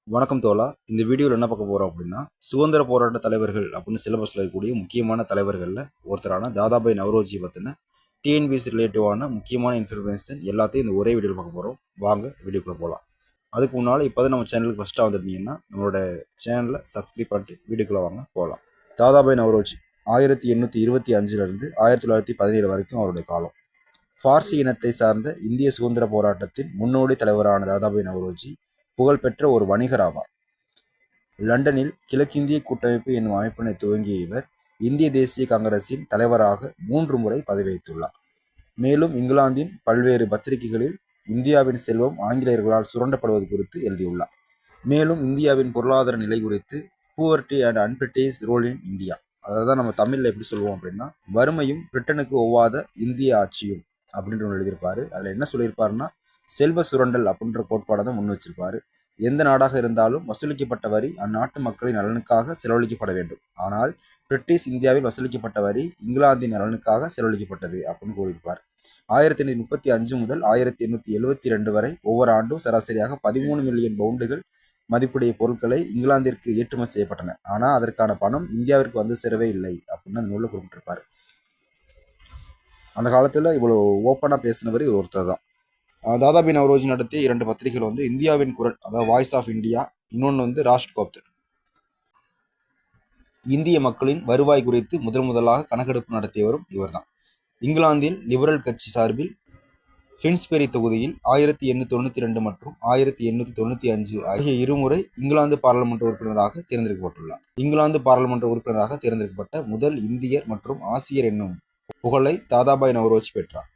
வணக்கம் தோழா. இந்த வீடியோவில் என்ன பார்க்க போகிறோம் அப்படின்னா, சுதந்திர போராட்ட தலைவர்கள் அப்படின்னு சிலபஸில் இருக்கக்கூடிய முக்கியமான தலைவர்களில் ஒருத்தரான தாதாபாய் நவரோஜி பற்றின டிஎன்பிஎஸ்சி ரிலேட்டிவான முக்கியமான இன்ஃபர்மேஷன் எல்லாத்தையும் இந்த ஒரே வீடியோவில் பார்க்க போகிறோம். வாங்க வீடியோக்குள்ளே போகலாம். அதுக்கு முன்னால் இப்போ தான் நம்ம சேனலுக்கு ஃபஸ்ட்டாக வந்துருந்தீங்கன்னா நம்மளோட சேனலை சப்ஸ்கிரைப் பண்ணிட்டு வீடியோக்குள்ளே வாங்க போகலாம். தாதாபாய் நவரோஜி 1825 1917 வரைக்கும் அவருடைய காலம். பார்சி இனத்தை சார்ந்த இந்திய சுதந்திர போராட்டத்தின் முன்னோடி தலைவரான தாதாபாய் நவரோஜி புகழ்பெற்ற ஒரு வணிகர் ஆவார். லண்டனில் கிழக்கிந்திய கூட்டமைப்பு என்னும் அமைப்பினை துவங்கிய இவர் இந்திய தேசிய காங்கிரசின் தலைவராக 3 முறை பதவி வகித்துள்ளார். மேலும் இங்கிலாந்தின் பல்வேறு பத்திரிகைகளில் இந்தியாவின் செல்வம் ஆங்கிலேயர்களால் சுரண்டப்படுவது குறித்து எழுதியுள்ளார். மேலும் இந்தியாவின் பொருளாதார நிலை குறித்து பூவர்ட்டி அண்ட் அன்பிரிட்டிஷ் ரோல் இன் இந்தியா, அதாவது நம்ம தமிழில் எப்படி சொல்லுவோம் அப்படின்னா, வறுமையும் பிரிட்டனுக்கு ஒவ்வாத இந்திய ஆட்சியும் அப்படின்ற ஒன்று எழுதியிருப்பாரு. அதில் என்ன சொல்லியிருப்பாருன்னா, செல்வ சுரண்டல் அப்படின்ற கோட்பாடை தான் முன் வச்சிருப்பாரு. எந்த நாடாக இருந்தாலும் வசூலிக்கப்பட்ட வரி அந்நாட்டு மக்களின் நலனுக்காக செலவழிக்கப்பட வேண்டும். ஆனால் பிரிட்டிஷ் இந்தியாவில் வசூலிக்கப்பட்ட வரி இங்கிலாந்தின் நலனுக்காக செலவழிக்கப்பட்டது அப்படின்னு கூறியிருப்பார். 1835 முதல் 1872 வரை ஒவ்வொரு ஆண்டும் சராசரியாக 13 மில்லியன் பவுண்டுகள் மதிப்புடைய பொருட்களை இங்கிலாந்திற்கு ஏற்றுமதி செய்யப்பட்டன. ஆனால் அதற்கான பணம் இந்தியாவிற்கு வந்து சேரவே இல்லை அப்படின்னு அந்த நூலில் குறிப்பிட்டிருப்பார். அந்த காலத்தில் இவ்வளோ ஓப்பனாக பேசினவர் ஒருத்தர் தான். தாதாபாய் நவரோஜி நடத்திய 2 பத்திரிகைகள் வந்து இந்தியாவின் குரல், அதாவது வாய்ஸ் ஆஃப் இந்தியா, இன்னொன்று வந்து ராஷ்ட்கோப்தர். இந்திய மக்களின் வருவாய் குறித்து முதலாக கணக்கெடுப்பு நடத்தியவரும் இவர்தான். இங்கிலாந்தில் லிபரல் கட்சி சார்பில் ஃபின்ஸ்பெரி தொகுதியில் 1892 மற்றும் 1895 ஆகிய இருமுறை இங்கிலாந்து பாராளுமன்ற உறுப்பினராக தேர்ந்தெடுக்கப்பட்டுள்ளார். இங்கிலாந்து பாராளுமன்ற உறுப்பினராக தேர்ந்தெடுக்கப்பட்ட முதல் இந்தியர் மற்றும் ஆசியர் என்னும் புகழை தாதாபாய் நவரோஜி பெற்றார்.